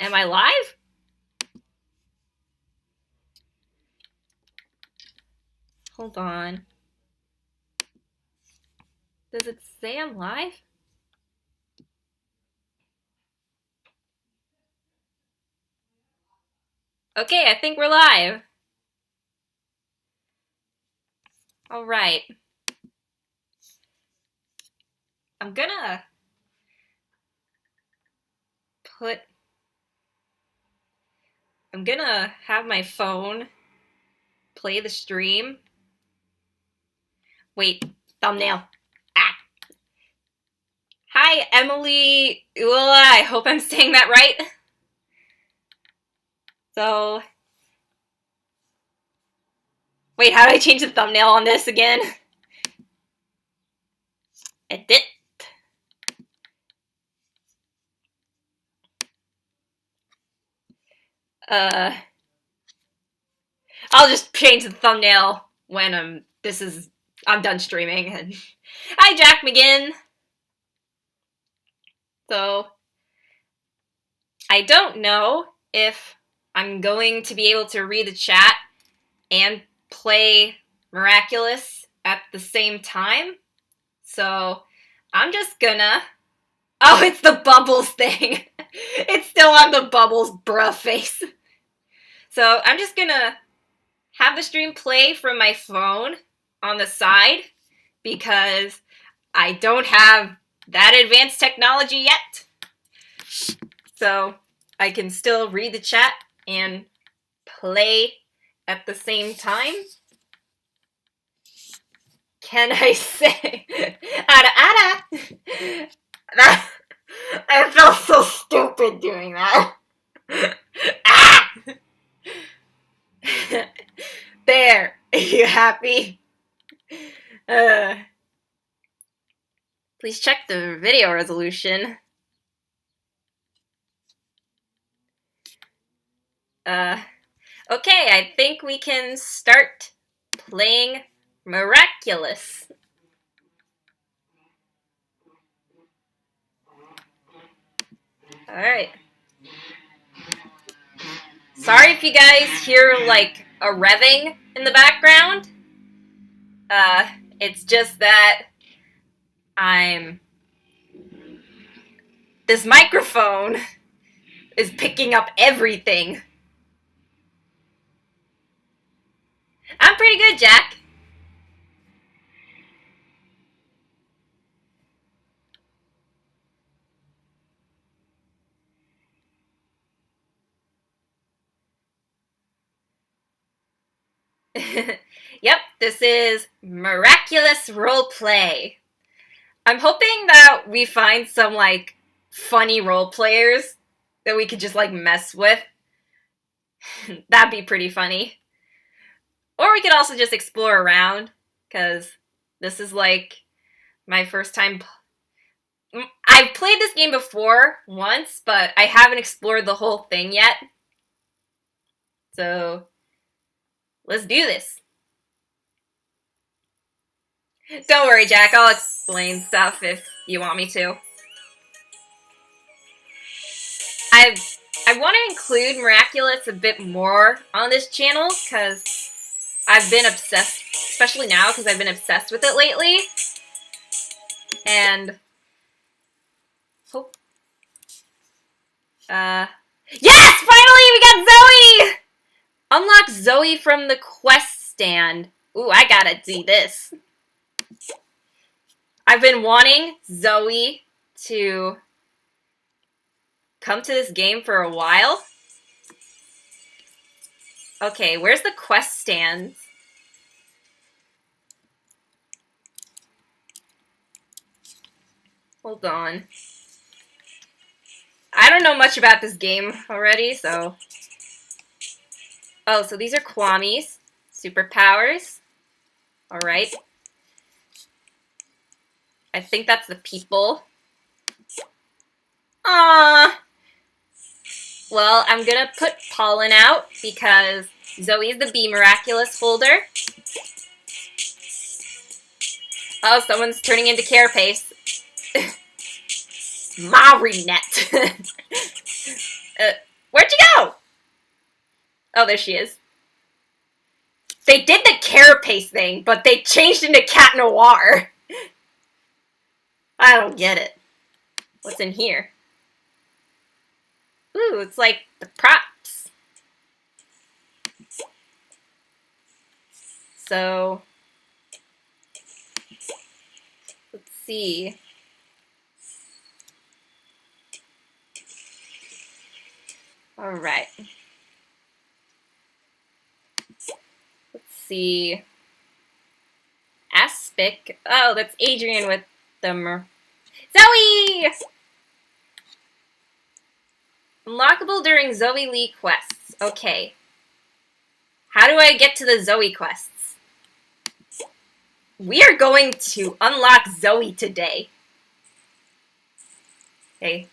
Am I live? Hold on. Does it say I'm live? Okay, I think we're live. All right. I'm gonna have my phone play the stream. Wait, thumbnail. Ah. Hi, Emily Ula. I hope I'm saying that right. So, wait, how do I change the thumbnail on this again? Edit. I'll just change the thumbnail when I'm done streaming. And hi, Jack McGinn. So, I don't know if I'm going to be able to read the chat and play Miraculous at the same time. So, I'm just gonna... Oh, it's the bubbles thing. It's still on the bubbles bruh face. So, I'm just gonna have the stream play from my phone on the side because I don't have that advanced technology yet. So I can still read the chat and play at the same time. Can I say ada ada? I felt so stupid doing that. Ah! There. Are you happy? Please check the video resolution. Okay, I think we can start playing Miraculous. Alright. Sorry if you guys hear, like, a revving in the background. It's just that this microphone is picking up everything. I'm pretty good, Jack. Yep, this is Miraculous Roleplay. I'm hoping that we find some, like, funny role players that we could just, like, mess with. That'd be pretty funny. Or we could also just explore around, because this is, like, my first time... I've played this game before, once, but I haven't explored the whole thing yet. So, let's do this. Don't worry, Jack, I'll explain stuff if you want me to. I want to include Miraculous a bit more on this channel, because I've been obsessed, especially now, because I've been obsessed with it lately. And... yes! Finally, we got Zoe! Unlock Zoe from the quest stand. Ooh, I gotta do this. I've been wanting Zoe to come to this game for a while. Okay, where's the quest stand? Hold on. I don't know much about this game already, so... Oh, so these are Kwamis. Superpowers. Alright. I think that's the people. Aww. Well, I'm gonna put Pollen out because Zoe's the Bee Miraculous holder. Oh, someone's turning into Carapace. Marinette. Where'd you go? Oh, there she is. They did the carapace thing, but they changed into Cat Noir. I don't get it. What's in here? Ooh, it's like the props. So, let's see. All right. Let's see. Aspic. Oh, that's Adrian with the Zoe! Unlockable during Zoe Lee quests. Okay. How do I get to the Zoe quests? We are going to unlock Zoe today. Okay.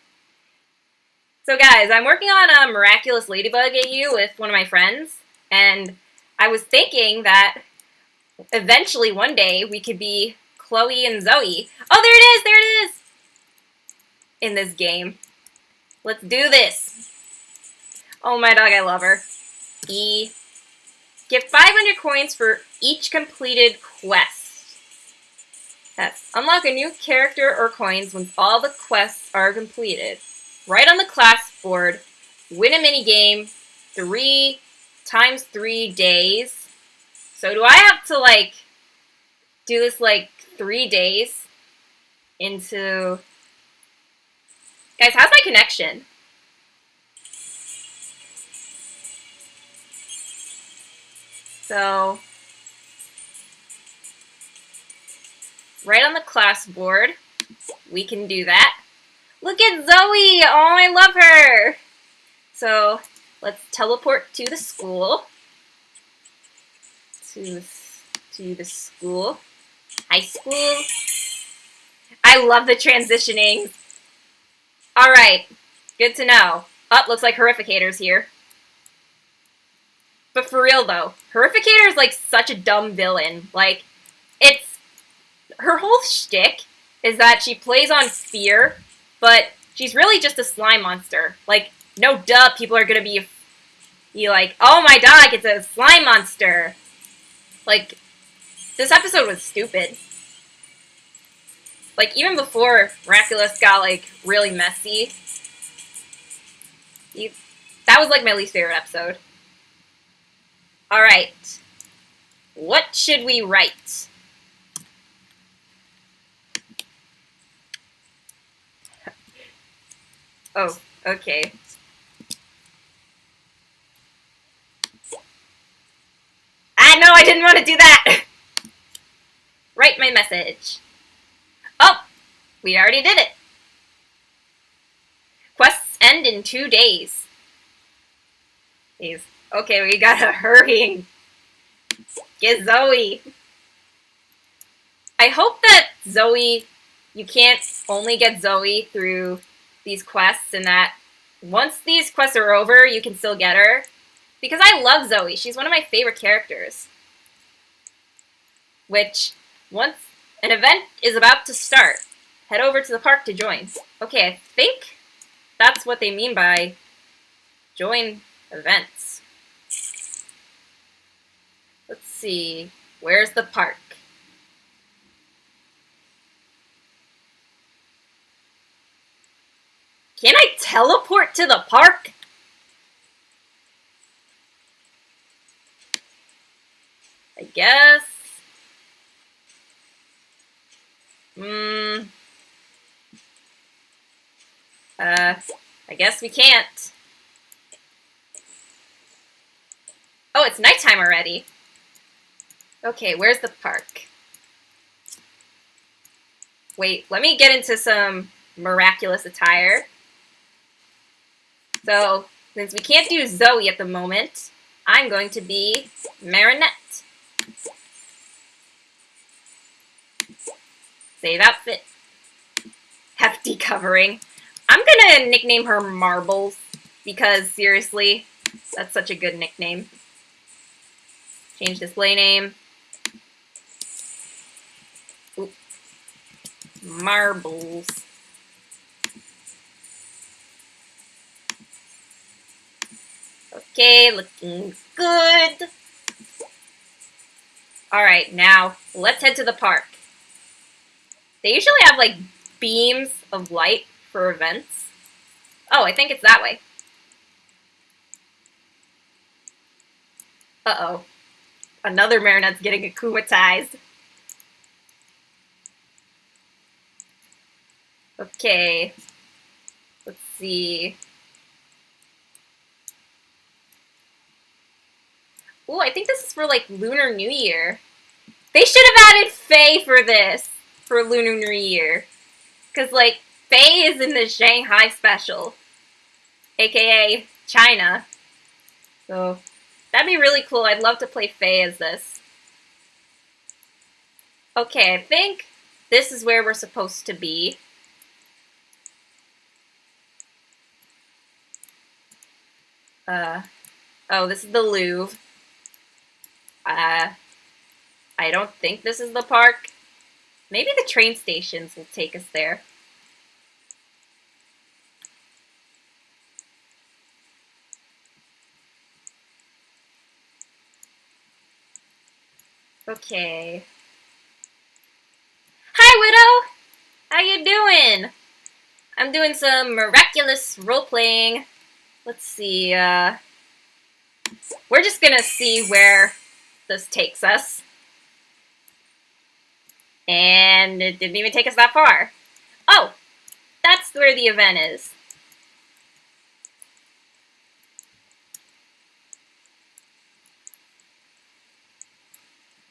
So guys, I'm working on a Miraculous Ladybug AU with one of my friends, and I was thinking that eventually one day we could be Chloe and Zoe. Oh, there it is! There it is! In this game. Let's do this. Oh my dog, I love her. E. Get 500 coins for each completed quest. That's unlock a new character or coins when all the quests are completed. Right on the class board, win a minigame 3 times 3 days. So do I have to, like, do this, like, 3 days into... Guys, how's my connection? So, right on the class board, we can do that. Look at Zoe! Oh, I love her! So, let's teleport to the school. To the school. High school. I love the transitioning. Alright, good to know. Oh, looks like Horrificator's here. But for real though, Horrificator is like such a dumb villain. Like, it's... Her whole shtick is that she plays on fear, but she's really just a slime monster. Like, no duh, people are gonna be like, oh my dog, it's a slime monster. Like, this episode was stupid. Like, even before Miraculous got, like, really messy, that was, like, my least favorite episode. Alright. What should we write? Oh, okay. Ah, no, I didn't want to do that! Write my message. Oh, we already did it. Quests end in 2 days. Okay, we gotta hurry and get Zoe. I hope that Zoe, you can't only get Zoe through these quests, and that once these quests are over, you can still get her. Because I love Zoe. She's one of my favorite characters. Which, once an event is about to start, head over to the park to join. Okay, I think that's what they mean by join events. Let's see. Where's the park? Can I teleport to the park? I guess. I guess we can't. Oh, it's nighttime already. Okay, where's the park? Wait, let me get into some Miraculous attire. So, since we can't do Zoe at the moment, I'm going to be Marinette. Save outfit. Hefty covering. I'm gonna nickname her Marbles, because seriously, that's such a good nickname. Change display name. Oop. Marbles. Okay, looking good. Alright, now let's head to the park. They usually have like beams of light for events. Oh, I think it's that way. Uh-oh. Another Marinette's getting akumatized. Okay. Let's see. Ooh, I think this is for like Lunar New Year. They should have added Faye for this. For Lunar New Year. Because like, Faye is in the Shanghai special. AKA China. So, that'd be really cool. I'd love to play Faye as this. Okay, I think this is where we're supposed to be. Oh, this is the Louvre. I don't think this is the park. Maybe the train stations will take us there. Okay. Hi, Widow! How you doing? I'm doing some miraculous role-playing. Let's see, we're just gonna see where this takes us. And it didn't even take us that far. Oh! That's where the event is.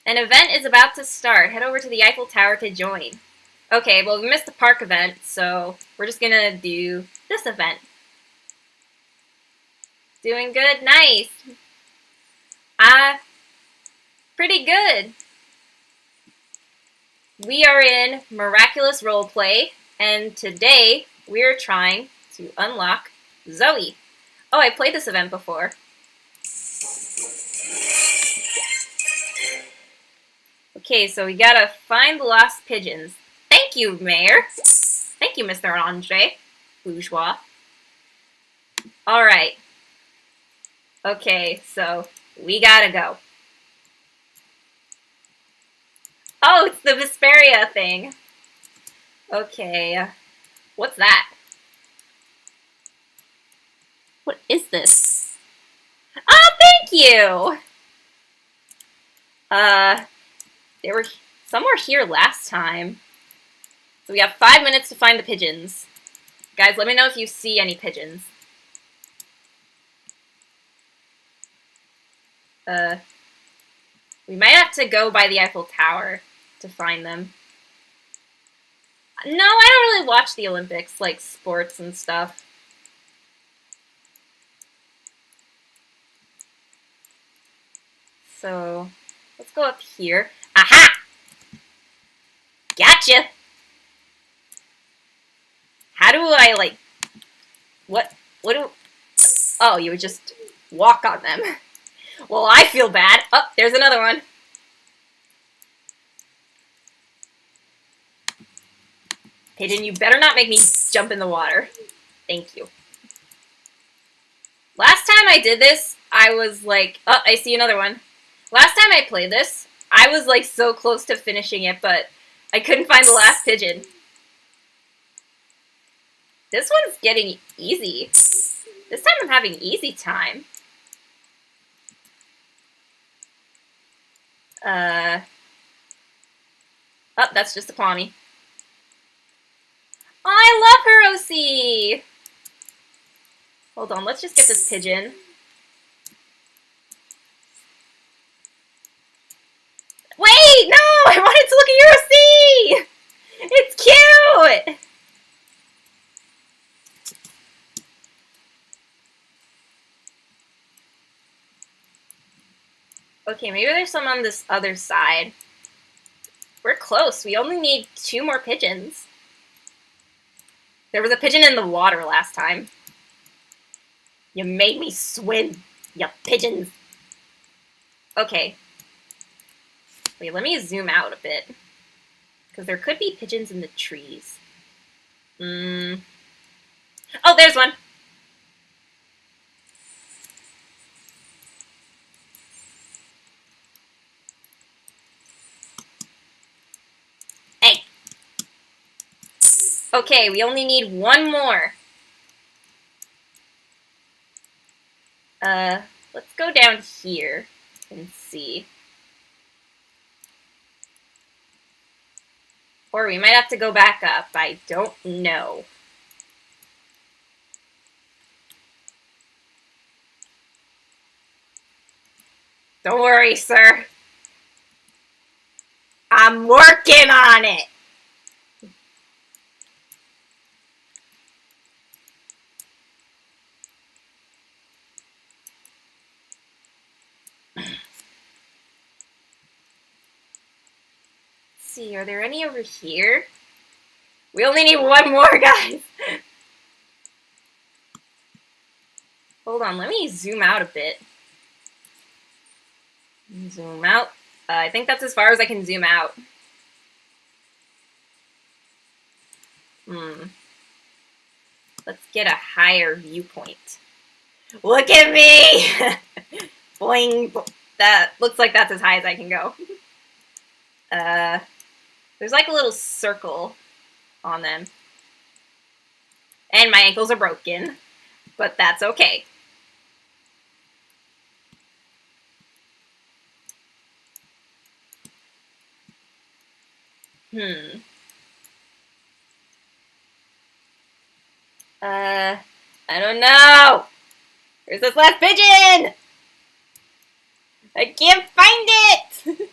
An event is about to start. Head over to the Eiffel Tower to join. Okay, well, we missed the park event, so we're just gonna do this event. Doing good? Nice! Pretty good. We are in Miraculous Roleplay, and today we are trying to unlock Zoe. Oh, I played this event before. Okay, so we gotta find the lost pigeons. Thank you, Mayor. Thank you, Mr. Andre. Bourgeois. Alright. Okay, so we gotta go. Oh, it's the Vesperia thing. Okay. What's that? What is this? Oh, thank you! Some were here last time. So we have 5 minutes to find the pigeons. Guys, let me know if you see any pigeons. We might have to go by the Eiffel Tower to find them. No, I don't really watch the Olympics, like sports and stuff. So, let's go up here. Aha! Gotcha! How do I, like... What do... Oh, you would just walk on them. Well, I feel bad. Oh, there's another one. Pigeon, you better not make me jump in the water. Thank you. Last time I did this, I was like... Oh, I see another one. Last time I played this, I was like so close to finishing it, but I couldn't find the last pigeon. This one's getting easy. This time I'm having easy time. Oh, that's just a Kwame. Oh, I love Hiroshi! Hold on, let's just get this pigeon. Wait, no! I wanted to look at Hiroshi! It's cute! Okay, maybe there's some on this other side. We're close. We only need 2 more pigeons. There was a pigeon in the water last time. You made me swim, you pigeons. Okay. Wait, let me zoom out a bit. Because there could be pigeons in the trees. Oh, there's one! Okay, we only need one more. Let's go down here and see. Or we might have to go back up. I don't know. Don't worry, sir. I'm working on it. Let's see, are there any over here? We only need one more, guys. Hold on, let me zoom out a bit. Zoom out. I think that's as far as I can zoom out. Let's get a higher viewpoint. Look at me! Boing. That looks like that's as high as I can go. There's like a little circle on them. And my ankles are broken, but that's okay. I don't know. Where's this last pigeon? I can't find it.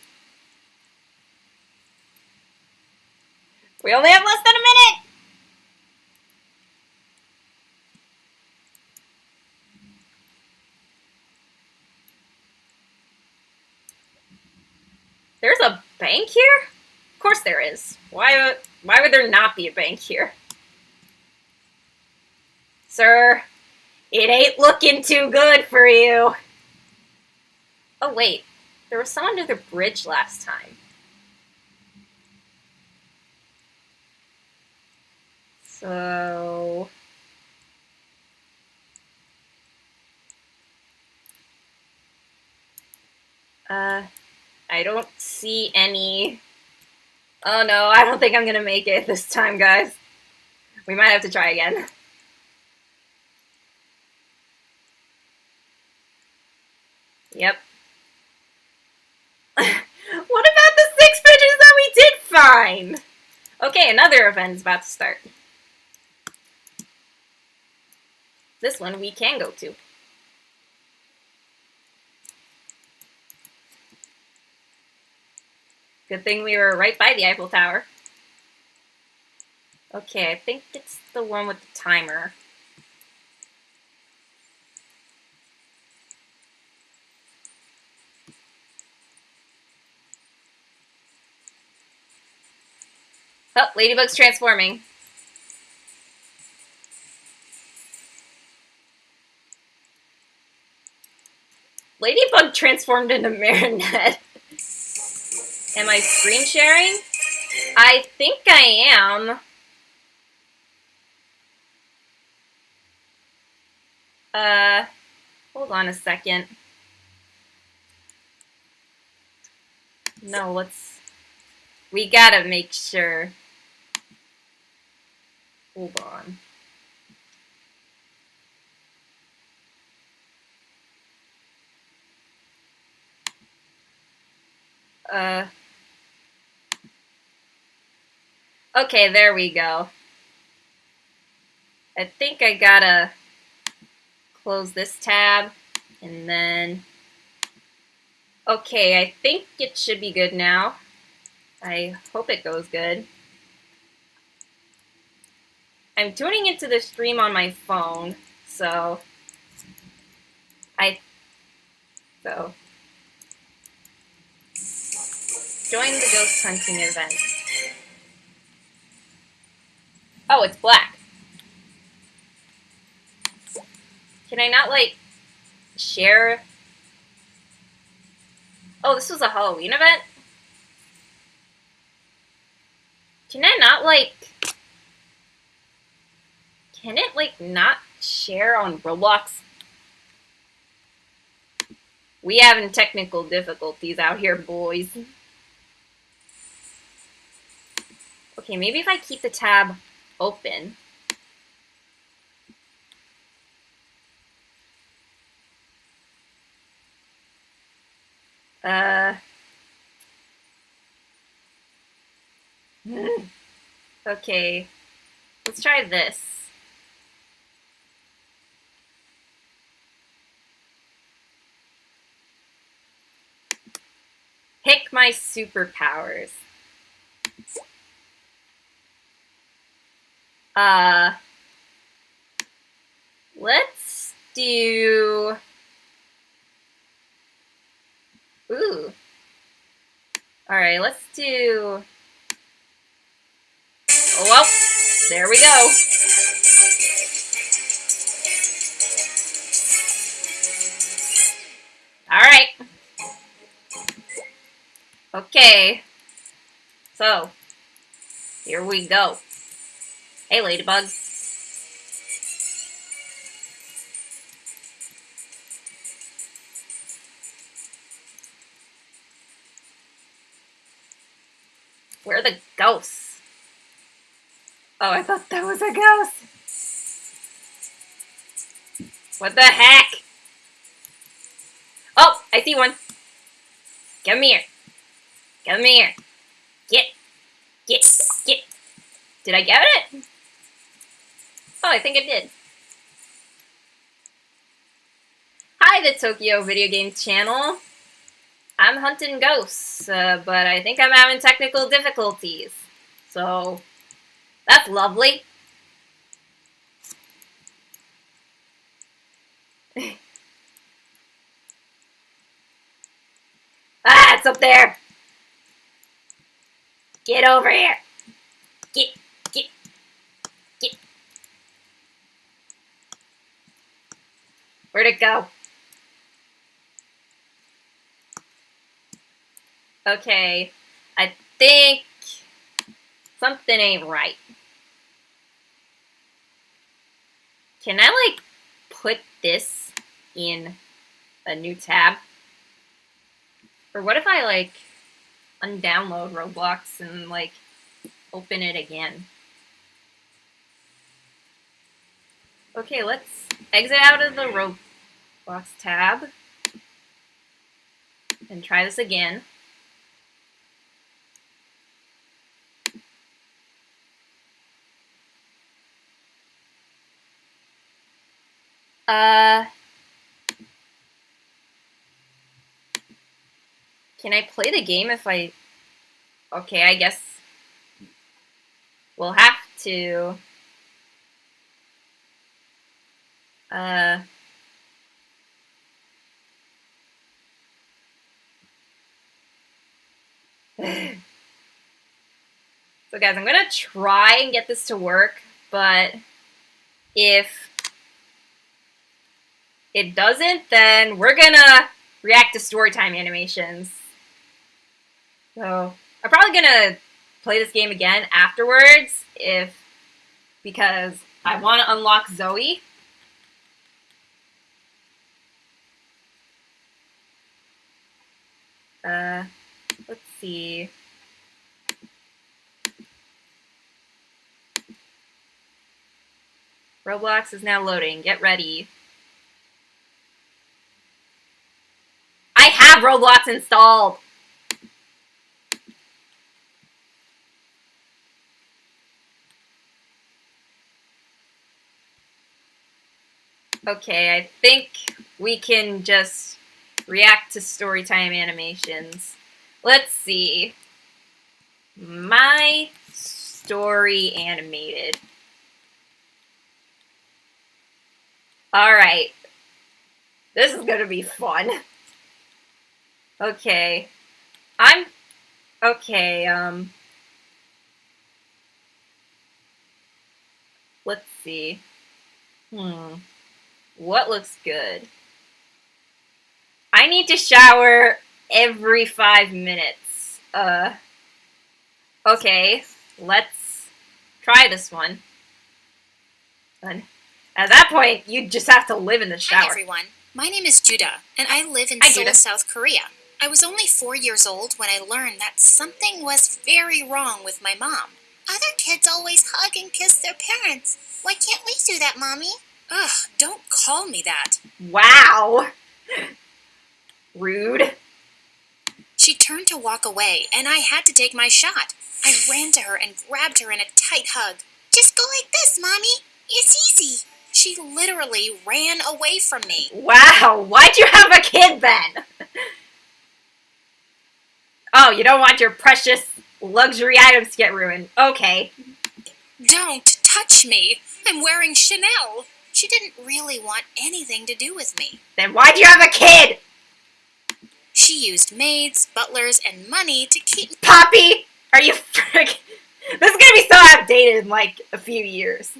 We only have less than a minute. There's a bank here? Of course there is. Why would there not be a bank here? Sir, it ain't looking too good for you. Oh, wait. There was someone under the bridge last time. So... I don't see any... Oh no, I don't think I'm gonna make it this time, guys. We might have to try again. Yep. What about the 6 pigeons that we did find? Okay, another event is about to start. This one we can go to. Good thing we were right by the Eiffel Tower. Okay, I think it's the one with the timer. Oh, Ladybug's transforming. Ladybug transformed into Marinette. Am I screen sharing? I think I am. Hold on a second. No, we gotta make sure. Hold on. Okay, there we go. I think I gotta close this tab, and then... Okay, I think it should be good now. I hope it goes good. I'm tuning into the stream on my phone, so... Join the ghost hunting event. Oh, it's black. Can I not, like, share? Oh, this was a Halloween event? Can I not, like... Can it, like, not share on Roblox? We having technical difficulties out here, boys. Okay, maybe if I keep the tab open. Okay, let's try this. Pick my superpowers. Let's do... Ooh. Alright, let's do... Oh, well, there we go. Alright. Okay. So, here we go. Hey, Ladybug. Where are the ghosts? Oh, I thought that was a ghost. What the heck? Oh, I see one. Come here. Come here. Get. Did I get it? Oh, I think I did. Hi, the Tokyo Video Games channel. I'm hunting ghosts, but I think I'm having technical difficulties. So, that's lovely. Ah, it's up there. Get over here. Get. Where'd it go? Okay, I think something ain't right. Can I, like, put this in a new tab? Or what if I, like, undownload Roblox and, like, open it again? Okay, let's exit out of the Roblox tab and try this again. Can I play the game if I... Okay, I guess we'll have to... So guys, I'm gonna try and get this to work, but if it doesn't, then we're gonna react to storytime animations. So I'm probably gonna play this game again afterwards, because I want to unlock Zoe. Let's see. Roblox is now loading. Get ready. I have Roblox installed! Okay, I think we can just react to storytime animations. Let's see. My story animated. Alright. This is gonna be fun. Okay. Okay, let's see. What looks good? I need to shower every 5 minutes. Okay, let's try this one. And at that point, you just have to live in the shower. Hi everyone, my name is Judah, and I live in Seoul, South Korea. I was only 4 years old when I learned that something was very wrong with my mom. Other kids always hug and kiss their parents. Why can't we do that, Mommy? Ugh, don't call me that. Wow. Rude. She turned to walk away, and I had to take my shot. I ran to her and grabbed her in a tight hug. Just go like this, Mommy. It's easy. She literally ran away from me. Wow, why'd you have a kid then? Oh, you don't want your precious luxury items to get ruined. Okay. Don't touch me. I'm wearing Chanel. She didn't really want anything to do with me. Then why'd you have a kid? She used maids, butlers, and money to keep Poppy! Are you frick? This is gonna be so outdated in like a few years.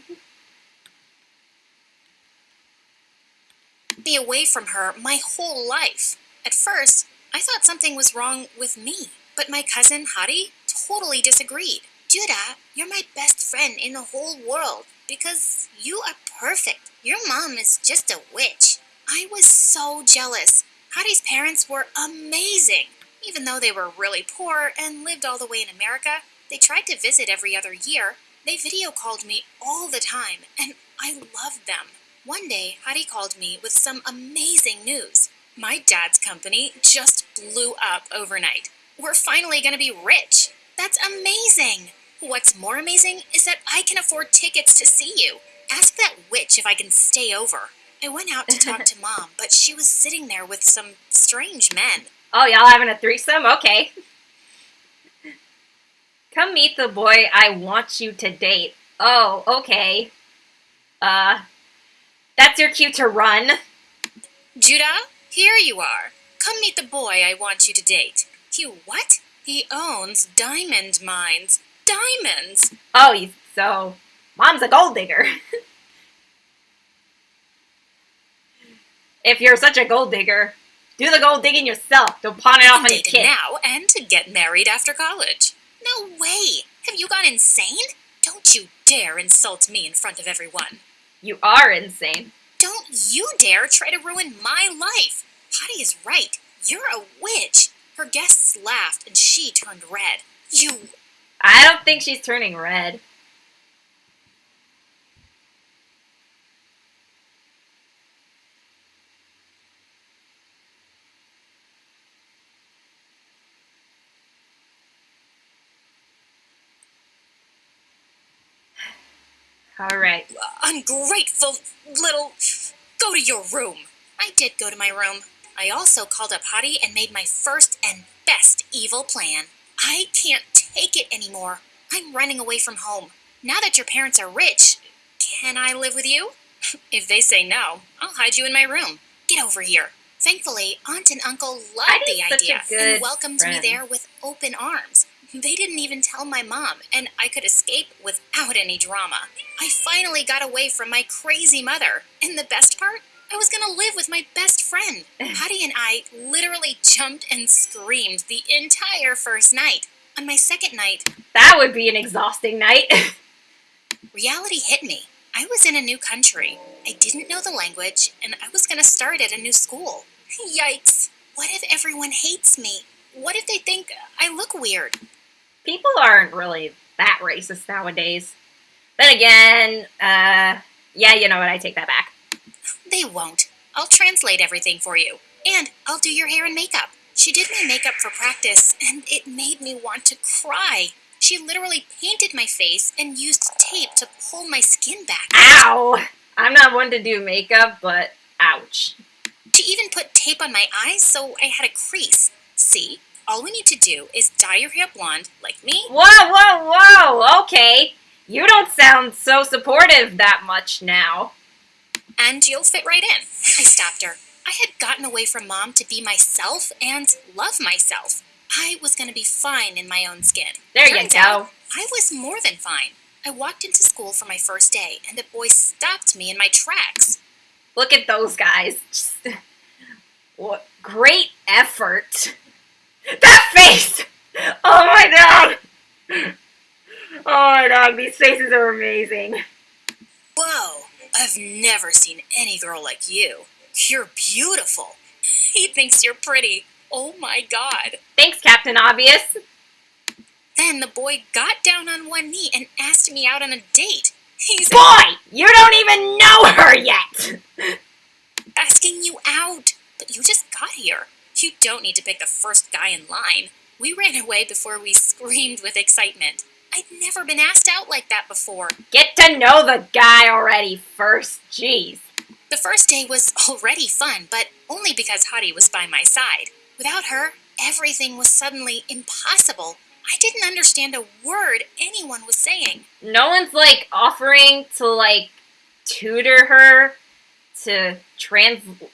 me away from her my whole life. At first, I thought something was wrong with me, but my cousin Hari totally disagreed. Judah, you're my best friend in the whole world because you are perfect. Your mom is just a witch. I was so jealous. Hari's parents were amazing. Even though they were really poor and lived all the way in America, they tried to visit every other year. They video called me all the time, and I loved them. One day, Hari called me with some amazing news. My dad's company just blew up overnight. We're finally going to be rich. That's amazing. What's more amazing is that I can afford tickets to see you. Ask that witch if I can stay over. I went out to talk to Mom, but she was sitting there with some strange men. Oh, y'all having a threesome? Okay. Come meet the boy I want you to date. Oh, okay. That's your cue to run. Judah, here you are. Come meet the boy I want you to date. You what? He owns diamond mines. Diamonds! Oh, so Mom's a gold digger. If you're such a gold digger, do the gold digging yourself. Don't pawn it off on your Date kid. now and to get married after college. No way! Have you gone insane? Don't you dare insult me in front of everyone. You are insane. Don't you dare try to ruin my life. Hattie is right. You're a witch. Her guests laughed and she turned red. You... I don't think she's turning red. All right. Ungrateful little... Go to your room. I did go to my room. I also called up Hattie and made my first and best evil plan. I can't take it anymore. I'm running away from home. Now that your parents are rich, can I live with you? If they say no, I'll hide you in my room. Get over here. Thankfully, Aunt and Uncle loved the idea and welcomed me there with open arms. They didn't even tell my mom, and I could escape without any drama. I finally got away from my crazy mother. And the best part? I was going to live with my best friend. Hattie and I literally jumped and screamed the entire first night. On my second night... That would be an exhausting night. Reality hit me. I was in a new country. I didn't know the language, and I was going to start at a new school. Yikes. What if everyone hates me? What if they think I look weird? People aren't really that racist nowadays. Then again, yeah, you know what, I take that back. They won't. I'll translate everything for you. And I'll do your hair and makeup. She did my makeup for practice, and it made me want to cry. She literally painted my face and used tape to pull my skin back. Ow! I'm not one to do makeup, but ouch. She even put tape on my eyes so I had a crease. See? All we need to do is dye your hair blonde, like me. Whoa! Okay. You don't sound so supportive that much now. And you'll fit right in. I stopped her. I had gotten away from Mom to be myself and love myself. I was going to be fine in my own skin. There you go. I was more than fine. I walked into school for my first day, and a boy stopped me in my tracks. Look at those guys. What great effort. That face! Oh my god! Oh my god, these faces are amazing. Whoa, I've never seen any girl like you. You're beautiful. He thinks you're pretty. Oh my god. Thanks, Captain Obvious. Then the boy got down on one knee and asked me out on a date. He's Boy, you don't even know her yet! asking you out. But you just got here. You don't need to pick the first guy in line. We ran away before we screamed with excitement. I'd never been asked out like that before. Get to know the guy already first, jeez. The first day was already fun, but only because Hottie was by my side. Without her, everything was suddenly impossible. I didn't understand a word anyone was saying. No one's, like, offering to, like, tutor her to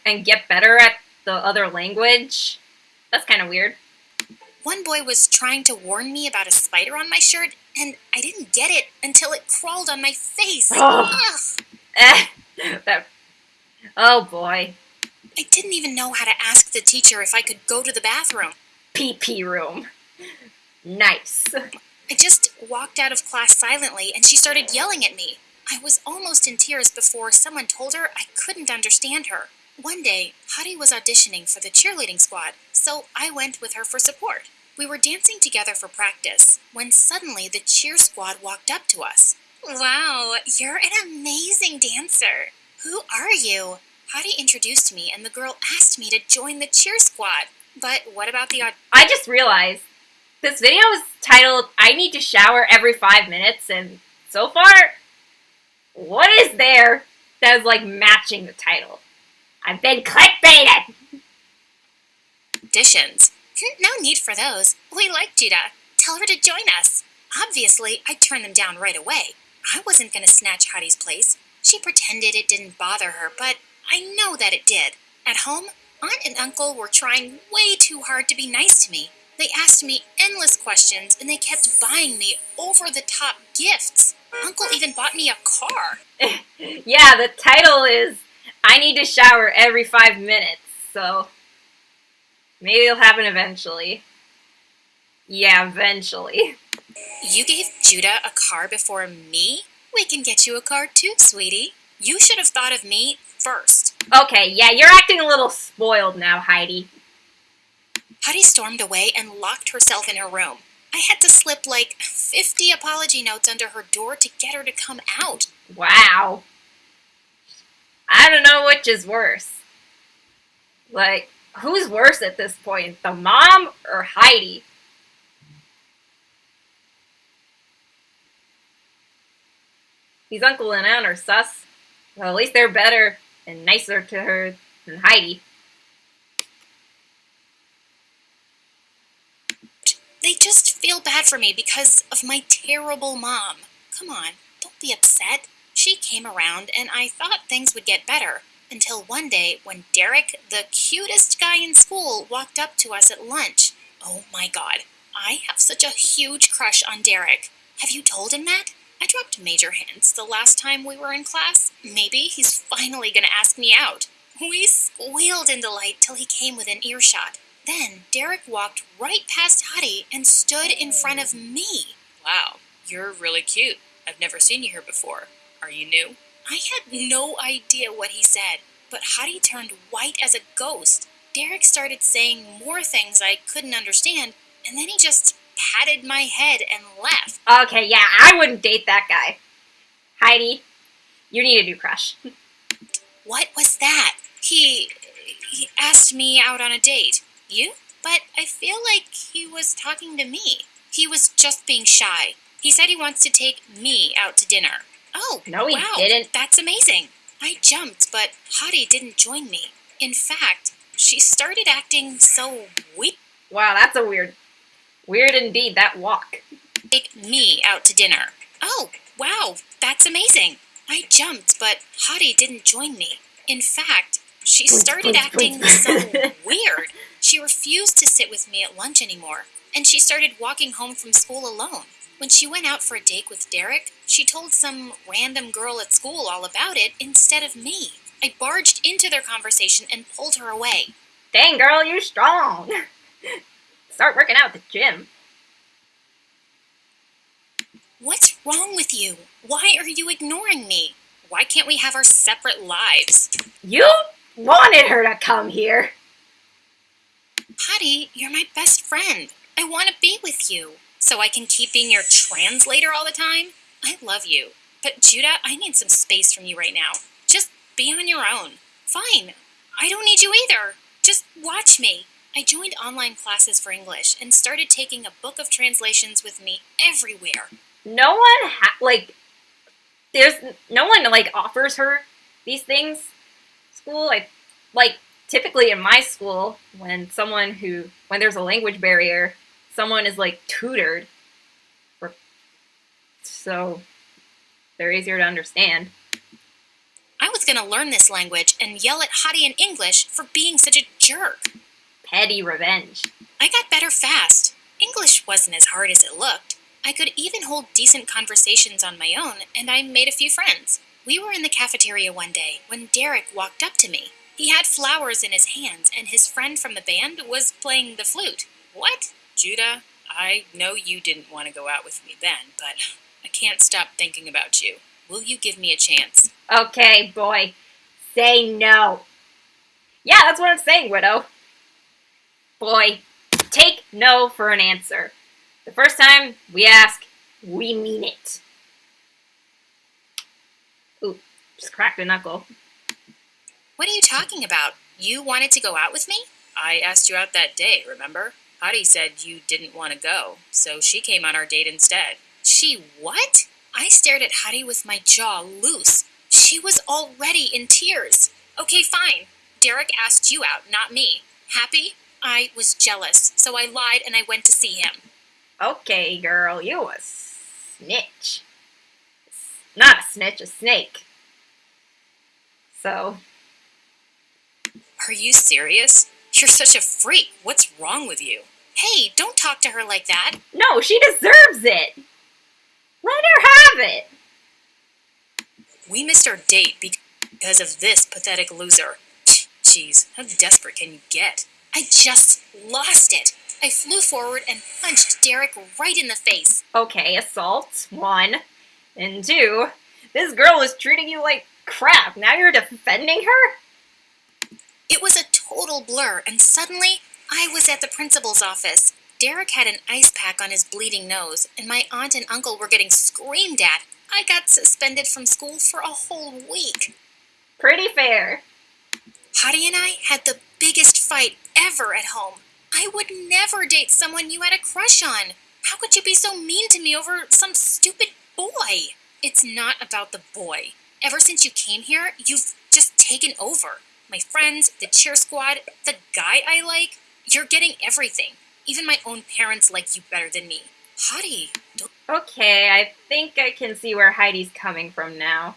and get better at the other language. That's kind of weird. One boy was trying to warn me about a spider on my shirt, and I didn't get it until it crawled on my face. Oh boy. I didn't even know how to ask the teacher if I could go to the bathroom. PP room. Nice. I just walked out of class silently, and she started yelling at me. I was almost in tears before someone told her I couldn't understand her. One day, Hottie was auditioning for the cheerleading squad, so I went with her for support. We were dancing together for practice, when suddenly the cheer squad walked up to us. Wow, you're an amazing dancer. Who are you? Hottie introduced me, and the girl asked me to join the cheer squad. But what about the audition? I just realized this video is titled, I Need to Shower Every 5 Minutes, and so far, what is there that is, like, matching the title? I've been clickbaited! Auditions. No need for those. We like Judah. Tell her to join us. Obviously, I turned them down right away. I wasn't going to snatch Hottie's place. She pretended it didn't bother her, but I know that it did. At home, Aunt and Uncle were trying way too hard to be nice to me. They asked me endless questions, and they kept buying me over-the-top gifts. Uncle even bought me a car. Yeah, the title is I Need to Shower Every 5 Minutes, so maybe it'll happen eventually. Yeah, eventually. You gave Judah a car before me? We can get you a car too, sweetie. You should have thought of me first. Okay, yeah, you're acting a little spoiled now, Heidi. Hottie stormed away and locked herself in her room. I had to slip like 50 apology notes under her door to get her to come out. Wow. I don't know which is worse. Like, who's worse at this point, the mom or Heidi? These uncle and aunt are sus. Well, at least they're better and nicer to her than Heidi. They just feel bad for me because of my terrible mom. Come on, don't be upset. She came around and I thought things would get better. Until one day when Derek, the cutest guy in school, walked up to us at lunch. Oh my god, I have such a huge crush on Derek. Have you told him that? I dropped major hints the last time we were in class. Maybe he's finally gonna ask me out. We squealed in delight till he came within earshot. Then Derek walked right past Hottie and stood in front of me. Wow, you're really cute. I've never seen you here before. Are you new? I had no idea what he said, but Hottie turned white as a ghost. Derek started saying more things I couldn't understand, and then he just patted my head and left. Okay, yeah, I wouldn't date that guy. Heidi, you need a new crush. What was that? He asked me out on a date. You? But I feel like he was talking to me. He was just being shy. He said he wants to take me out to dinner. Oh, no, he wow, didn't. That's amazing. I jumped, but Hottie didn't join me. In fact, she started acting so weak. Wow, that's a weird indeed, that walk. Take me out to dinner. Oh, wow, that's amazing. I jumped, but Hottie didn't join me. In fact, she started acting so weird. She refused to sit with me at lunch anymore, and she started walking home from school alone. When she went out for a date with Derek, she told some random girl at school all about it instead of me. I barged into their conversation and pulled her away. Dang, girl, you're strong. Start working out at the gym. What's wrong with you? Why are you ignoring me? Why can't we have our separate lives? You wanted her to come here. Hottie, you're my best friend. I want to be with you. So I can keep being your translator all the time? I love you. But Judah, I need some space from you right now. Just be on your own. Fine. I don't need you either. Just watch me. I joined online classes for English and started taking a book of translations with me everywhere. No one, there's no one, offers her these things. School, typically in my school, when there's a language barrier, someone is, tutored. So they're easier to understand. I was going to learn this language and yell at Hadi in English for being such a jerk. Petty revenge. I got better fast. English wasn't as hard as it looked. I could even hold decent conversations on my own, and I made a few friends. We were in the cafeteria one day when Derek walked up to me. He had flowers in his hands, and his friend from the band was playing the flute. What? Judah, I know you didn't want to go out with me then, but I can't stop thinking about you. Will you give me a chance? Okay, boy. Say no. Yeah, that's what I'm saying, Widow. Boy, take no for an answer. The first time we ask, we mean it. Ooh, just cracked a knuckle. What are you talking about? You wanted to go out with me? I asked you out that day, remember? Hadi said you didn't want to go, so she came on our date instead. She what? I stared at Hadi with my jaw loose. She was already in tears. Okay, fine. Derek asked you out, not me. Happy? I was jealous, so I lied and I went to see him. Okay, girl, you a snitch. Not a snitch, a snake. So... Are you serious? You're such a freak. What's wrong with you? Hey, don't talk to her like that. No, she deserves it. Let her have it. We missed our date because of this pathetic loser. Jeez, how desperate can you get? I just lost it. I flew forward and punched Derek right in the face. Okay, assault, 1. And 2, this girl is treating you like crap. Now you're defending her? It was a total blur, and suddenly, I was at the principal's office. Derek had an ice pack on his bleeding nose, and my aunt and uncle were getting screamed at. I got suspended from school for a whole week. Pretty fair. Hadi and I had the biggest fight ever at home. I would never date someone you had a crush on. How could you be so mean to me over some stupid boy? It's not about the boy. Ever since you came here, you've just taken over. My friends, the cheer squad, the guy I like, you're getting everything. Even my own parents like you better than me. Hadi, Okay, I think I can see where Heidi's coming from now.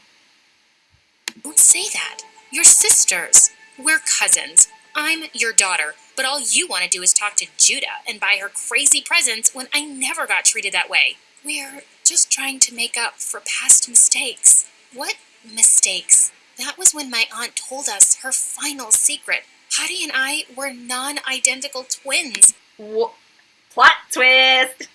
don't say that. You're sisters. We're cousins. I'm your daughter, but all you want to do is talk to Judah and buy her crazy presents when I never got treated that way. We're just trying to make up for past mistakes. What mistakes? That was when my aunt told us her final secret. Hadi and I were non-identical twins. Plot twist!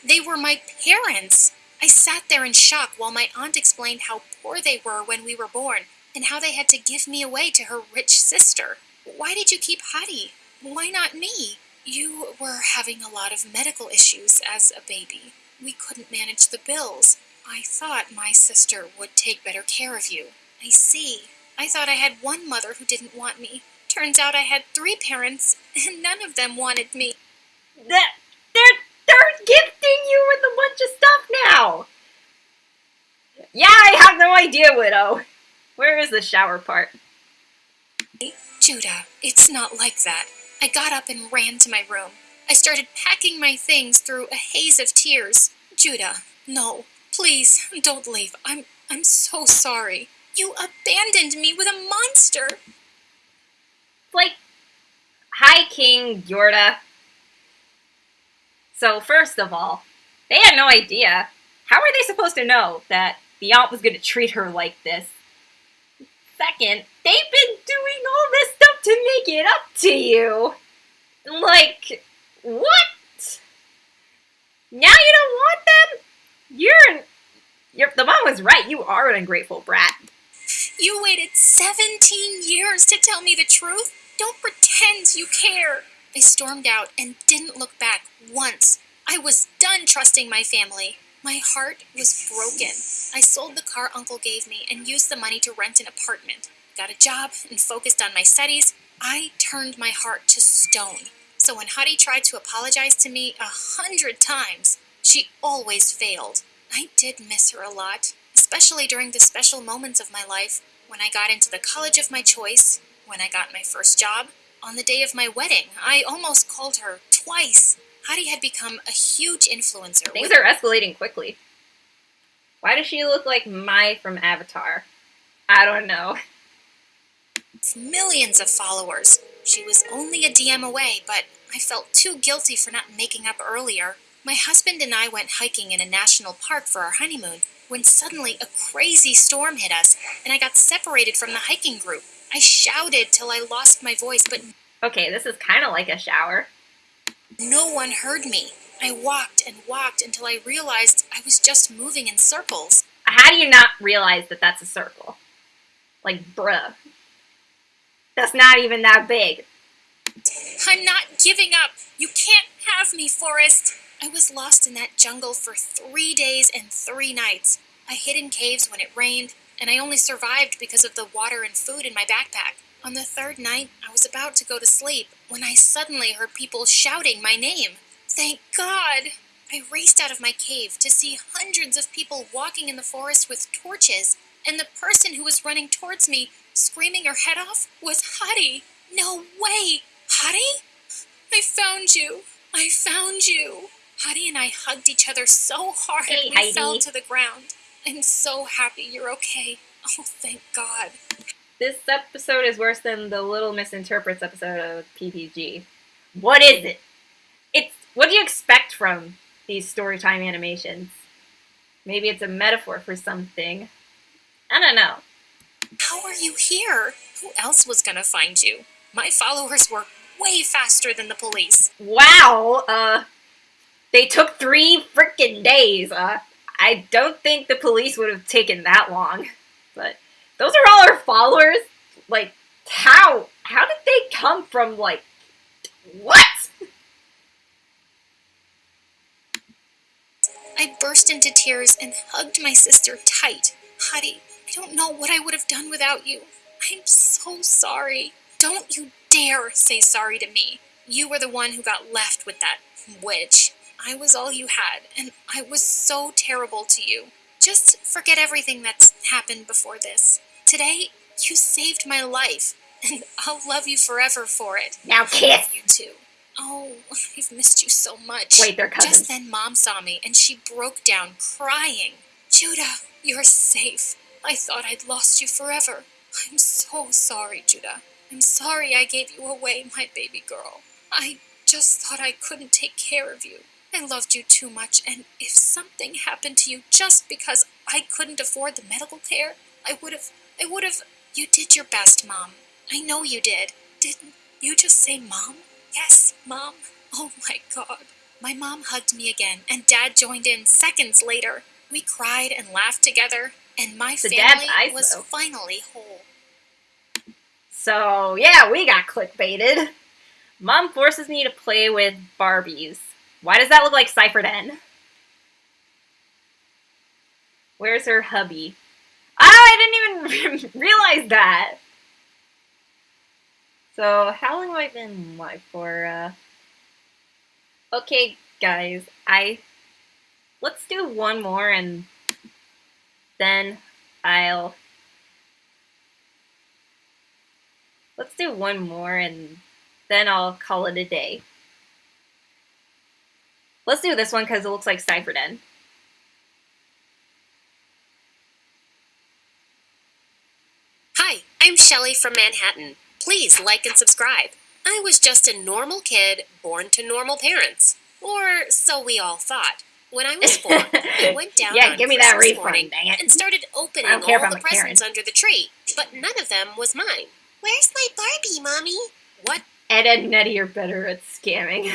They were my parents. I sat there in shock while my aunt explained how poor they were when we were born and how they had to give me away to her rich sister. Why did you keep Hadi? Why not me? You were having a lot of medical issues as a baby. We couldn't manage the bills. I thought my sister would take better care of you. I see. I thought I had one mother who didn't want me. Turns out I had 3 parents, and none of them wanted me. They're gifting you with a bunch of stuff now! Yeah, I have no idea, Widow. Where is the shower part? Judah, it's not like that. I got up and ran to my room. I started packing my things through a haze of tears. Judah, no, please, don't leave. I'm so sorry. You abandoned me with a monster. Hi, King Yorda. So, first of all, they had no idea. How were they supposed to know that the aunt was going to treat her like this? Second, they've been doing all this stuff to make it up to you. What? Now you don't want them? The mom was right. You are an ungrateful brat. You waited 17 years to tell me the truth? Don't pretend you care. I stormed out and didn't look back once. I was done trusting my family. My heart was broken. I sold the car Uncle gave me and used the money to rent an apartment. Got a job and focused on my studies. I turned my heart to stone. So when Hadi tried to apologize to me 100 times, she always failed. I did miss her a lot, especially during the special moments of my life, when I got into the college of my choice, when I got my first job, on the day of my wedding. I almost called her twice. Hadi had become a huge influencer. Things are escalating quickly. Why does she look like Mai from Avatar? I don't know. Millions of followers. She was only a DM away, but I felt too guilty for not making up earlier. My husband and I went hiking in a national park for our honeymoon when suddenly a crazy storm hit us and I got separated from the hiking group. I shouted till I lost my voice, but okay, this is kind of like a shower. No one heard me. I walked and walked until I realized I was just moving in circles. How do you not realize that that's a circle? Like, bruh. That's not even that big. I'm not giving up. You can't have me, Forrest. I was lost in that jungle for 3 days and 3 nights. I hid in caves when it rained, and I only survived because of the water and food in my backpack. On the 3rd night, I was about to go to sleep when I suddenly heard people shouting my name. Thank God! I raced out of my cave to see hundreds of people walking in the forest with torches, and the person who was running towards me, screaming her head off, was Hadi. No way! Hadi? I found you! I found you! Hadi and I hugged each other so hard Hey, we Heidi. fell to the ground. I'm so happy you're okay. Oh, thank God. This episode is worse than the Little Misinterprets episode of PPG. What is it? What do you expect from these storytime animations? Maybe it's a metaphor for something. I don't know. How are you here? Who else was gonna find you? My followers were way faster than the police. Wow, they took 3 freaking days. I don't think the police would have taken that long. But those are all our followers? Like, how? How did they come from, like, what? I burst into tears and hugged my sister tight. Hadi, I don't know what I would have done without you. I'm so sorry. Don't you dare say sorry to me. You were the one who got left with that witch. I was all you had, and I was so terrible to you. Just forget everything that's happened before this. Today, you saved my life, and I'll love you forever for it. Now kiss! You too. Oh, I've missed you so much. Wait, they're cousins. Just then Mom saw me, and she broke down, crying. Judah, you're safe. I thought I'd lost you forever. I'm so sorry, Judah. I'm sorry I gave you away, my baby girl. I just thought I couldn't take care of you. I loved you too much, and if something happened to you just because I couldn't afford the medical care, I would have. You did your best, Mom. I know you did. Didn't you just say Mom? Yes, Mom. Oh my God. My mom hugged me again, and Dad joined in seconds later. We cried and laughed together, and my family was finally whole. So, yeah, we got clickbaited. Mom forces me to play with Barbies. Why does that look like Cypher Den? Where's her hubby? Oh, I didn't even realize that. So, how long have I been live for? Okay, guys, let's do one more and then let's do one more and then I'll call it a day. Let's do this one because it looks like Cypher Den. Hi, I'm Shelly from Manhattan. Please like and subscribe. I was just a normal kid born to normal parents. Or so we all thought. When I was born, I went down on give me that Christmas refund, morning dang it. and started opening all the presents under the tree, but none of them was mine. Where's my Barbie, Mommy? What? Ed and Nettie are better at scamming.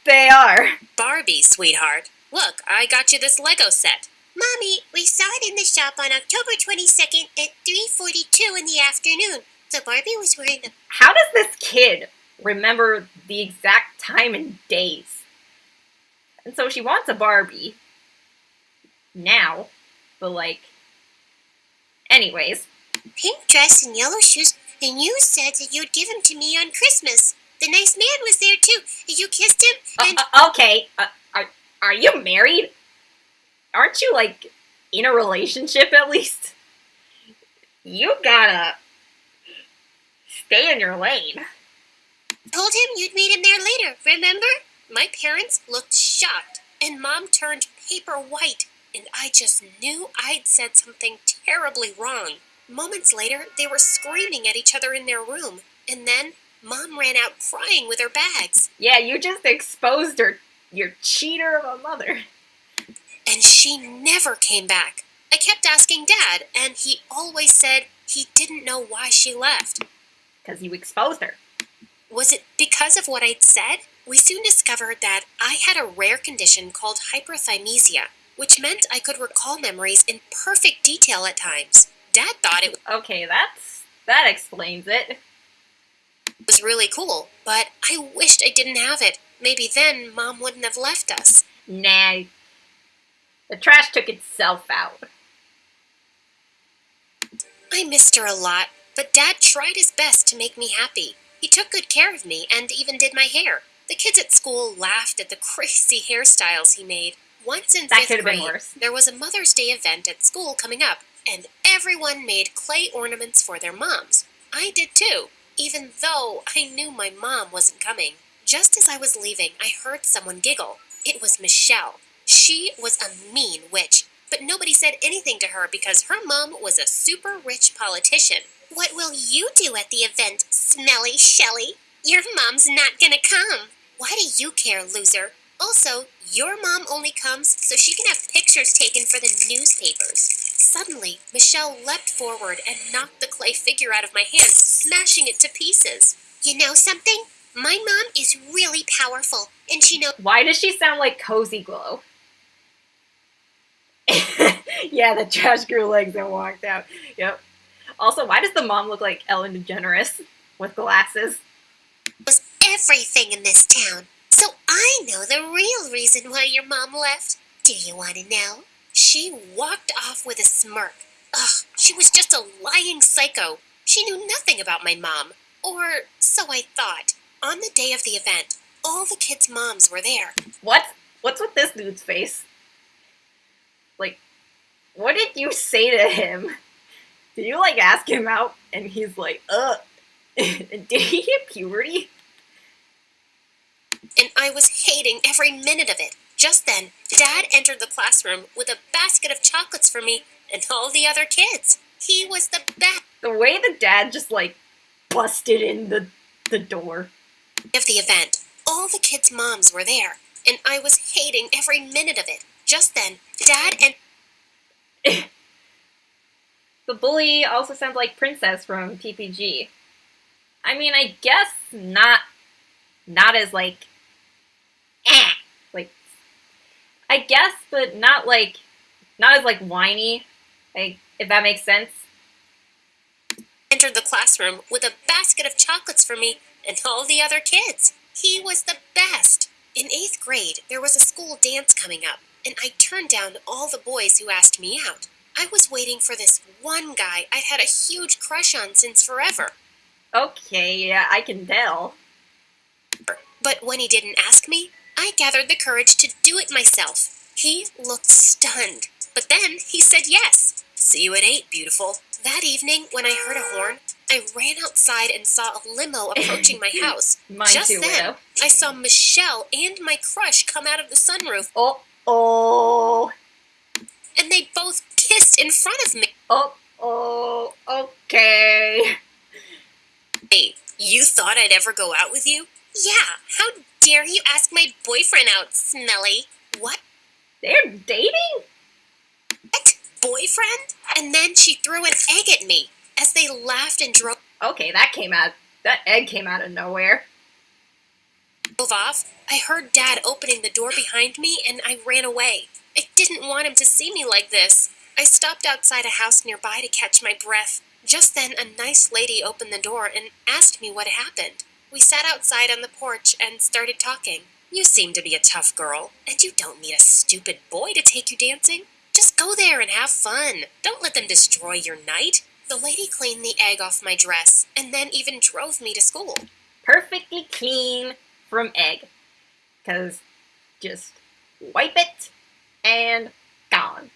They are. Barbie, sweetheart. Look, I got you this Lego set. Mommy, we saw it in the shop on October 22nd at 3:42 in the afternoon. So Barbie was wearing a... How does this kid remember the exact time and days? And so she wants a Barbie. Now. But, like... Anyways. Pink dress and yellow shoes, and you said that you'd give him to me on Christmas. The nice man was there, too. You kissed him, and... Okay. Are you married? Aren't you, like, in a relationship, at least? You gotta... stay in your lane. Told him you'd meet him there later, remember? My parents looked shocked, and Mom turned paper white, and I just knew I'd said something terribly wrong. Moments later, they were screaming at each other in their room, and then Mom ran out crying with her bags. Yeah, you just exposed her, your cheater of a mother. And she never came back. I kept asking Dad, and he always said he didn't know why she left. Because you exposed her. Was it because of what I'd said? We soon discovered that I had a rare condition called hyperthymesia, which meant I could recall memories in perfect detail at times. Dad thought it Okay, that explains it. was really cool, but I wished I didn't have it. Maybe then Mom wouldn't have left us. Nah. The trash took itself out. I missed her a lot, but Dad tried his best to make me happy. He took good care of me and even did my hair. The kids at school laughed at the crazy hairstyles he made. Once in That 5th could have been grade, worse. there was a Mother's Day event at school coming up, and everyone made clay ornaments for their moms. I did too, even though I knew my mom wasn't coming. Just as I was leaving, I heard someone giggle. It was Michelle. She was a mean witch, but nobody said anything to her because her mom was a super rich politician. What will you do at the event, Smelly Shelly? Your mom's not gonna come. Why do you care, loser? Also, your mom only comes so she can have pictures taken for the newspapers. Suddenly, Michelle leapt forward and knocked the clay figure out of my hand, smashing it to pieces. You know something? My mom is really powerful, and she knows... Why does she sound like Cozy Glow? Yeah, the trash grew legs and walked out. Yep. Also, why does the mom look like Ellen DeGeneres with glasses? ...was everything in this town. So I know the real reason why your mom left. Do you want to know? She walked off with a smirk. Ugh, she was just a lying psycho. She knew nothing about my mom. Or so I thought. On the day of the event, all the kids' moms were there. What? What's with this dude's face? Like, what did you say to him? Did you, like, ask him out? And he's like, Did he hit puberty? And I was hating every minute of it. Just then, Dad entered the classroom with a basket of chocolates for me and all the other kids. He was the best. The way the dad just, like, busted in the door. Of the event, all the kids' moms were there, and I was hating every minute of it. Just then, Dad and... The bully also sounds like Princess from PPG. I mean, I guess not as, like, like, I guess, but not as, like, whiny, like, if that makes sense. Entered the classroom with a basket of chocolates for me and all the other kids. He was the best. In 8th grade, there was a school dance coming up, and I turned down all the boys who asked me out. I was waiting for this one guy I'd had a huge crush on since forever. Okay, yeah, I can tell. But when he didn't ask me, I gathered the courage to do it myself. He looked stunned, but then he said yes. See you at 8, beautiful. That evening, when I heard a horn, I ran outside and saw a limo approaching my house. Mine Just too, then, Widow. I saw Michelle and my crush come out of the sunroof, Oh, and they both kissed in front of me. Okay. Hey, you thought I'd ever go out with you? Yeah, how dare you ask my boyfriend out, Smelly? What? They're dating? What? Boyfriend? And then she threw an egg at me as they laughed and drove Okay, that egg came out of nowhere. off. I heard Dad opening the door behind me and I ran away. I didn't want him to see me like this. I stopped outside a house nearby to catch my breath. Just then, a nice lady opened the door and asked me what happened. We sat outside on the porch and started talking. You seem to be a tough girl, and you don't need a stupid boy to take you dancing. Just go there and have fun. Don't let them destroy your night. The lady cleaned the egg off my dress, and then even drove me to school. Perfectly clean from egg. Because just wipe it and gone.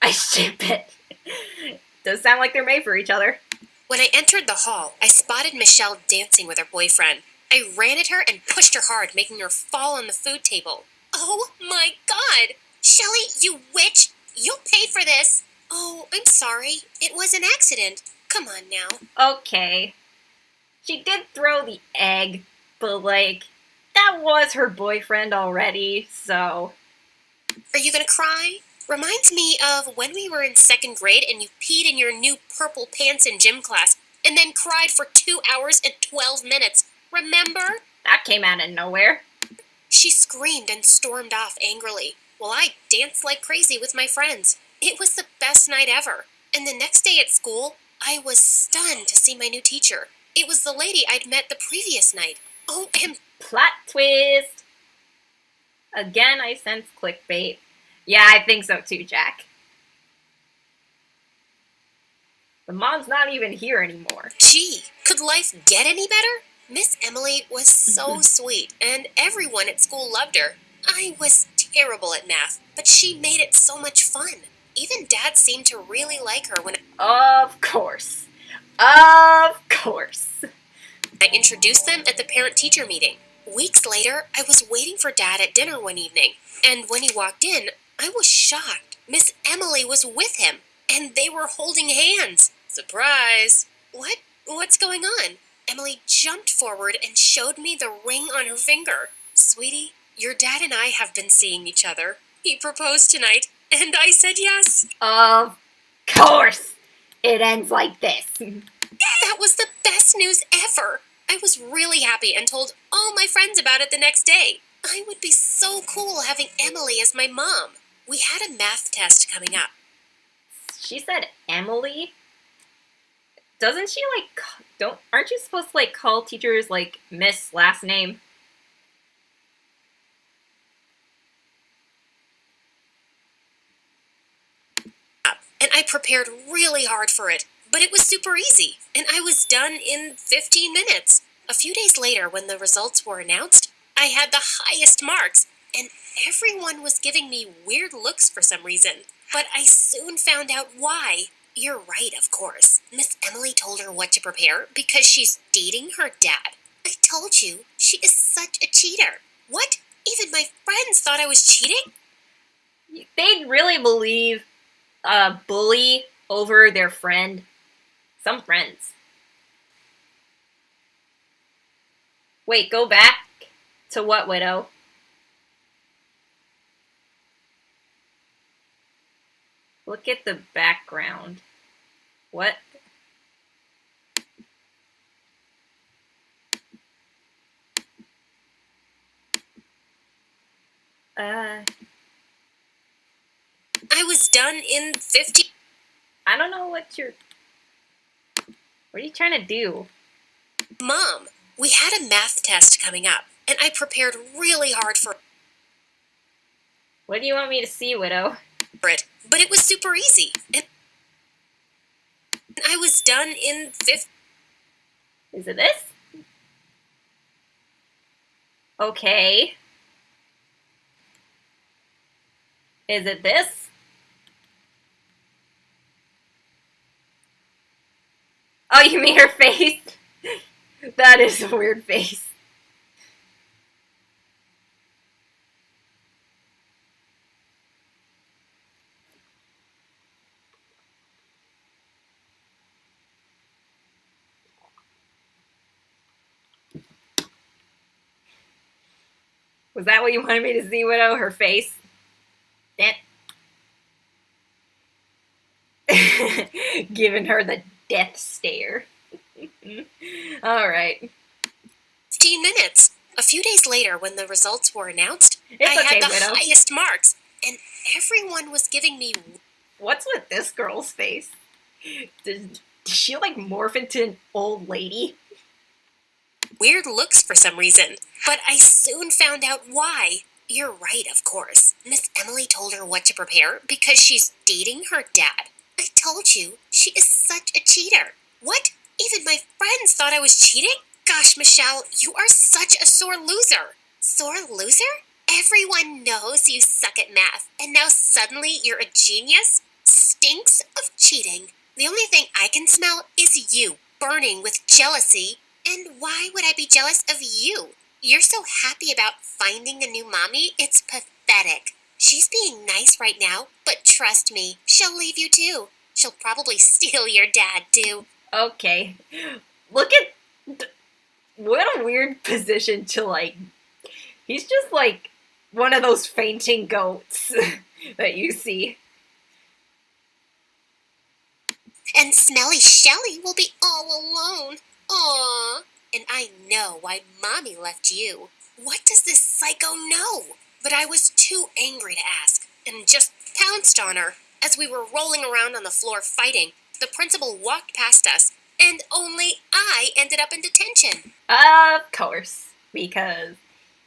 I ship it. Does sound like they're made for each other. When I entered the hall, I spotted Michelle dancing with her boyfriend. I ran at her and pushed her hard, making her fall on the food table. Oh my God! Shelley, you witch! You'll pay for this! Oh, I'm sorry. It was an accident. Come on now. Okay. She did throw the egg, but that was her boyfriend already, so... Are you gonna cry? Reminds me of when we were in 2nd grade and you peed in your new purple pants in gym class and then cried for 2 hours and 12 minutes. Remember? That came out of nowhere. She screamed and stormed off angrily, while I danced like crazy with my friends. It was the best night ever. And the next day at school, I was stunned to see my new teacher. It was the lady I'd met the previous night. Oh, and Plot twist! Again, I sense clickbait. Yeah, I think so too, Jack. The mom's not even here anymore. gee, could life get any better? Miss Emily was so sweet, and everyone at school loved her. I was terrible at math, but she made it so much fun. Even Dad seemed to really like her when Of course. Of course. I introduced them at the parent-teacher meeting. Weeks later, I was waiting for Dad at dinner one evening, and when he walked in, I was shocked. Miss Emily was with him, and they were holding hands. Surprise! What? What's going on? Emily jumped forward and showed me the ring on her finger. Sweetie, your dad and I have been seeing each other. He proposed tonight, and I said yes. Of course. It ends like this. That was the best news ever. I was really happy and told all my friends about it the next day. I would be so cool having Emily as my mom. We had a math test coming up. She said Emily? Doesn't she aren't you supposed to call teachers Miss last name? And I prepared really hard for it, but it was super easy, and I was done in 15 minutes. A few days later, when the results were announced, I had the highest marks, and everyone was giving me weird looks for some reason. But I soon found out why. You're right, of course. Miss Emily told her what to prepare because she's dating her dad. I told you, she is such a cheater. What? Even my friends thought I was cheating? They'd really believe a bully over their friend. Some friends. Wait, go back to what, Widow? Look at the background. What? I was done in 15... I don't know what are you trying to do? Mom, we had a math test coming up, and I prepared really hard for What do you want me to see, Widow? it, but it was super easy. And I was done in 15... Is it this? Okay. Is it this? Oh, you mean her face? That is a weird face. Was that what you wanted me to see, Widow? Her face? That. Giving her the death stare. Alright. 15 minutes. A few days later, when the results were announced, It's I okay, had the Widow. highest marks, and everyone was giving me... What's with this girl's face? Does she morph into an old lady? weird looks for some reason, but I soon found out why. You're right, of course. Miss Emily told her what to prepare because she's dating her dad. I told you, she is such a cheater. What? Even my friends thought I was cheating? Gosh, Michelle, you are such a sore loser. Sore loser? Everyone knows you suck at math, and now suddenly you're a genius? Stinks of cheating. The only thing I can smell is you, burning with jealousy. And why would I be jealous of you? You're so happy about finding a new mommy, it's pathetic. She's being nice right now, but trust me, she'll leave you too. She'll probably steal your dad too. Okay. Look at... What a weird position to, like... He's just, like, one of those fainting goats that you see. And smelly Shelly will be all alone. Aww. And I know why Mommy left you. What does this psycho know? But I was too angry to ask, and just pounced on her. As we were rolling around on the floor fighting, the principal walked past us, and only I ended up in detention. Of course, because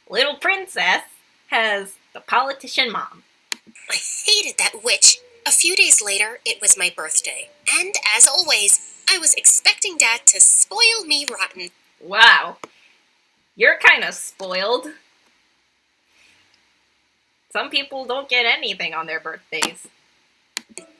little princess has the politician mom. I hated that witch. A few days later, it was my birthday. And as always, I was expecting Dad to spoil me rotten. Wow. You're kind of spoiled. Some people don't get anything on their birthdays.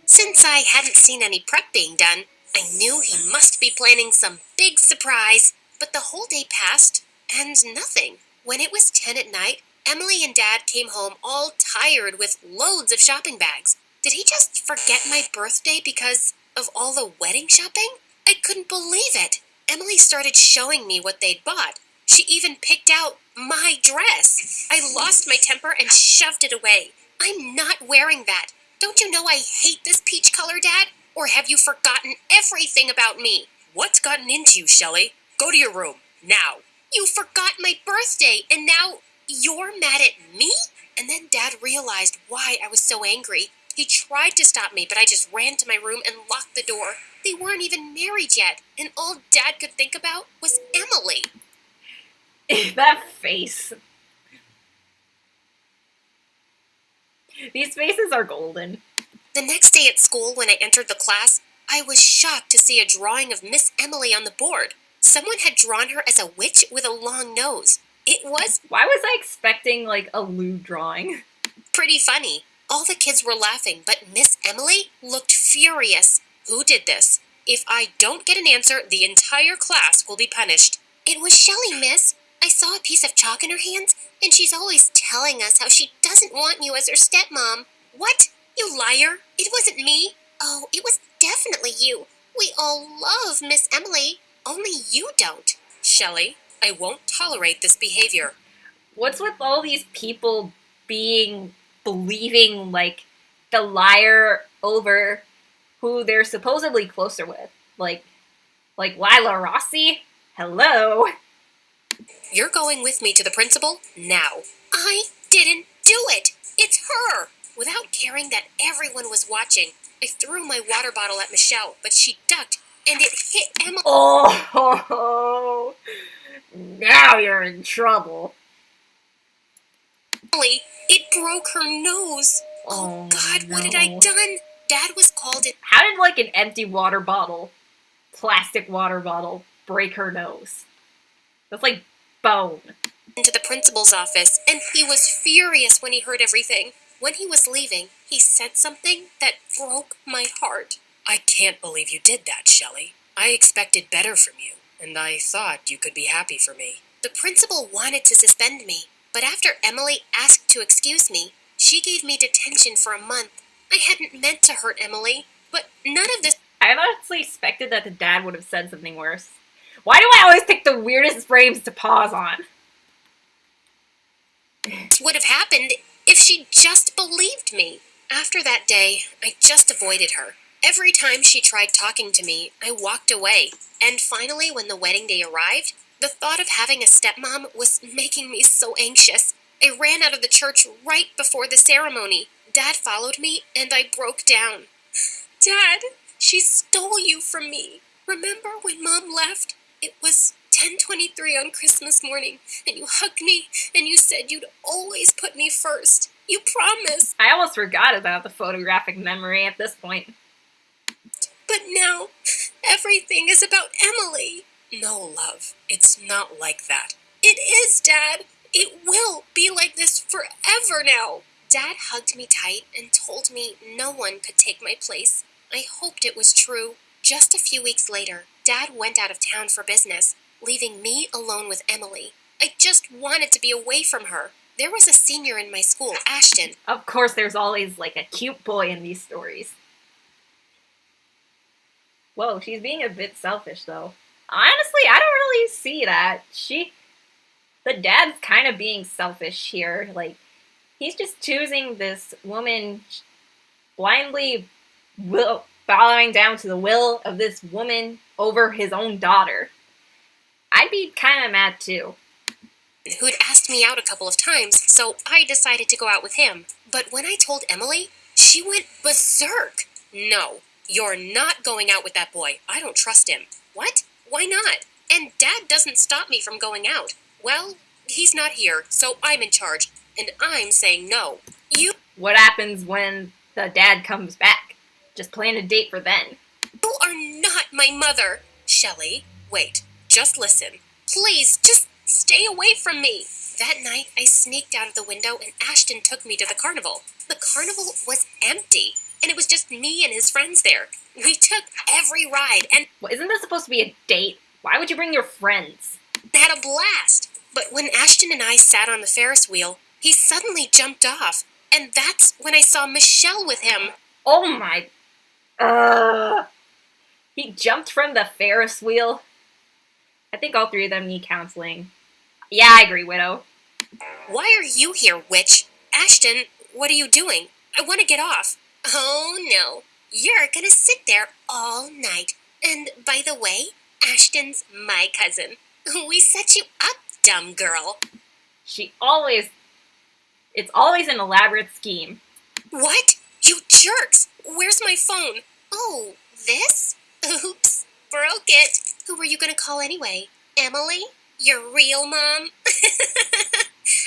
Since I hadn't seen any prep being done, I knew he must be planning some big surprise. But the whole day passed, and nothing. When it was 10 at night, Emily and Dad came home all tired with loads of shopping bags. Did he just forget my birthday because of all the wedding shopping? I couldn't believe it. Emily started showing me what they'd bought. She even picked out my dress. I lost my temper and shoved it away. I'm not wearing that. Don't you know I hate this peach color, Dad? Or have you forgotten everything about me? What's gotten into you, Shelley? Go to your room, now. You forgot my birthday, and now you're mad at me? And then Dad realized why I was so angry. He tried to stop me, but I just ran to my room and locked the door. They weren't even married yet, and all Dad could think about was Emily. That face. These faces are golden. The next day at school, when I entered the class, I was shocked to see a drawing of Miss Emily on the board. Someone had drawn her as a witch with a long nose. It was... Why was I expecting, like, a lewd drawing? Pretty funny. All the kids were laughing, but Miss Emily looked furious. Who did this? If I don't get an answer, the entire class will be punished. It was Shelley, miss. I saw a piece of chalk in her hands, and she's always telling us how she doesn't want you as her stepmom. What? You liar. It wasn't me. Oh, it was definitely you. We all love Miss Emily. Only you don't. Shelley, I won't tolerate this behavior. What's with all these people believing, like, the liar over who they're supposedly closer with? Like Lila Rossi? Hello? You're going with me to the principal now. I didn't do it. It's her. Without caring that everyone was watching, I threw my water bottle at Michelle, but she ducked, and it hit Emily. Oh, now you're in trouble. It broke her nose. Oh God, no. What had I done? Dad was called in. How did, like, an empty water bottle, plastic water bottle, break her nose? That's like bone. Into the principal's office, and he was furious when he heard everything. When he was leaving, he said something that broke my heart. I can't believe you did that, Shelley. I expected better from you, and I thought you could be happy for me. The principal wanted to suspend me, but after Emily asked to excuse me, she gave me detention for a month. I hadn't meant to hurt Emily, but none of this... I honestly expected that the dad would have said something worse. Why do I always pick the weirdest frames to pause on? Would have happened if she just believed me. After that day, I just avoided her. Every time she tried talking to me, I walked away. And finally, when the wedding day arrived, the thought of having a stepmom was making me so anxious. I ran out of the church right before the ceremony. Dad followed me, and I broke down. Dad, she stole you from me. Remember when Mom left? It was 10:23 on Christmas morning, and you hugged me, and you said you'd always put me first. You promised. I almost forgot about the photographic memory at this point. But now, everything is about Emily. No, love, it's not like that. It is, Dad. It will be like this forever now. Dad hugged me tight and told me no one could take my place. I hoped it was true. Just a few weeks later, Dad went out of town for business, leaving me alone with Emily. I just wanted to be away from her. There was a senior in my school, Ashton. Of course, there's always, like, a cute boy in these stories. Whoa, she's being a bit selfish, though. Honestly, I don't really see that. The dad's kind of being selfish here. Like, he's just choosing this woman blindly bowing down to the will of this woman over his own daughter. I'd be kind of mad, too. Who'd asked me out a couple of times, so I decided to go out with him. But when I told Emily, she went berserk. No, you're not going out with that boy. I don't trust him. What? Why not? And Dad doesn't stop me from going out. Well, he's not here, so I'm in charge, and I'm saying no. What happens when the dad comes back? Just plan a date for then. You are not my mother. Shelley, wait, just listen. Please, just stay away from me. That night, I sneaked out of the window and Ashton took me to the carnival. The carnival was empty, and it was just me and his friends there. We took every ride, and Well, isn't this supposed to be a date? Why would you bring your friends? had a blast. But when Ashton and I sat on the Ferris wheel, he suddenly jumped off, and that's when I saw Michelle with him. Oh my... He jumped from the Ferris wheel. I think all three of them need counseling. Yeah, I agree, Widow. Why are you here, witch? Ashton, what are you doing? I want to get off. Oh, no. You're gonna sit there all night. And by the way, Ashton's my cousin. We set you up, dumb girl. It's always an elaborate scheme. What? You jerks! Where's my phone? Oh, this? Oops, broke it. Who were you gonna call anyway? Emily? Your real mom?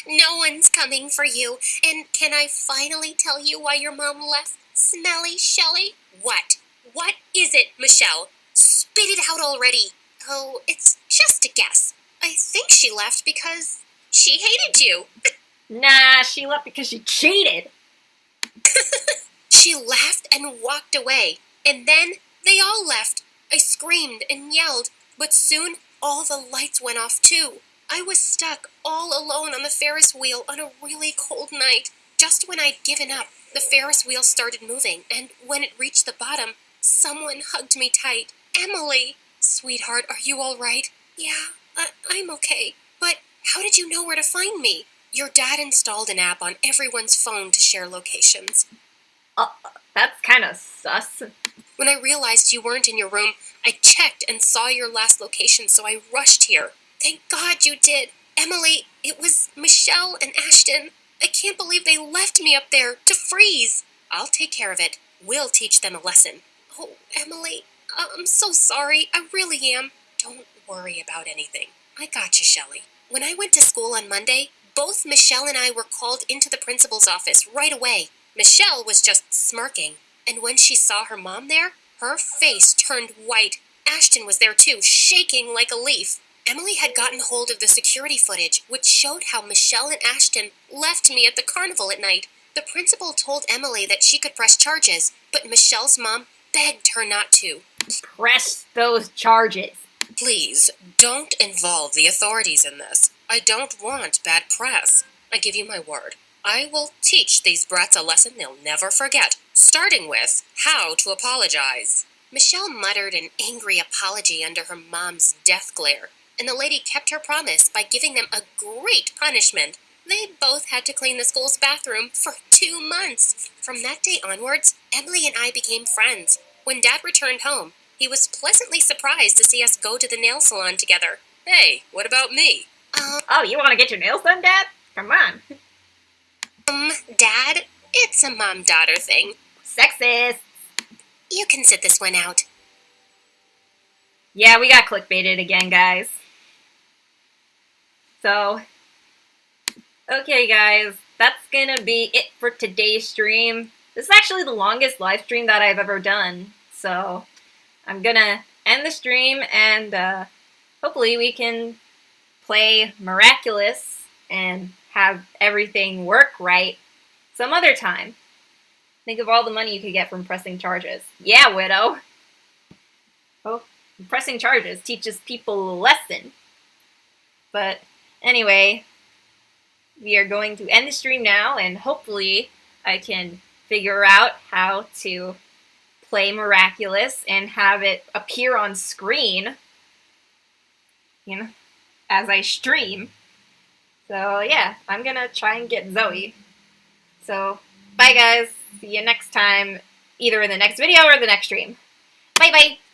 No one's coming for you. And can I finally tell you why your mom left, Smelly Shelley? What? What is it, Michelle? Spit it out already. Oh, it's just a guess. I think she left because she hated you. Nah, she left because she cheated. She laughed and walked away, and then they all left. I screamed and yelled, but soon all the lights went off too. I was stuck all alone on the Ferris wheel on a really cold night. Just when I'd given up, the Ferris wheel started moving, and when it reached the bottom, someone hugged me tight. Emily! Sweetheart, are you all right? Yeah, I'm okay. But how did you know where to find me? Your dad installed an app on everyone's phone to share locations. That's kind of sus. When I realized you weren't in your room, I checked and saw your last location, so I rushed here. Thank God you did. Emily, it was Michelle and Ashton. I can't believe they left me up there to freeze. I'll take care of it. We'll teach them a lesson. Oh, Emily, I'm so sorry. I really am. Don't worry about anything. I got you, Shelley. When I went to school on Monday, both Michelle and I were called into the principal's office right away. Michelle was just smirking, and when she saw her mom there, her face turned white. Ashton was there too, shaking like a leaf. Emily had gotten hold of the security footage, which showed how Michelle and Ashton left me at the carnival at night. The principal told Emily that she could press charges, but Michelle's mom begged her not to. Press those charges. Please, don't involve the authorities in this. I don't want bad press. I give you my word. I will teach these brats a lesson they'll never forget, starting with how to apologize. Michelle muttered an angry apology under her mom's death glare, and the lady kept her promise by giving them a great punishment. They both had to clean the school's bathroom for 2 months. From that day onwards, Emily and I became friends. When Dad returned home, he was pleasantly surprised to see us go to the nail salon together. Hey, what about me? Oh, you want to get your nails done, Dad? Come on. Dad, it's a mom-daughter thing. Sexist. You can sit this one out. Yeah, we got clickbaited again, guys. So, okay guys, that's gonna be it for today's stream. This is actually the longest live stream that I've ever done. So, I'm gonna end the stream and hopefully we can play Miraculous and have everything work right some other time. Think of all the money you could get from pressing charges. Yeah, Widow. Oh, pressing charges teaches people a lesson. But anyway, we are going to end the stream now, and hopefully I can figure out how to play Miraculous and have it appear on screen, you know, as I stream. So yeah, I'm gonna try and get Zoe. So bye guys, see you next time, either in the next video or the next stream. Bye bye!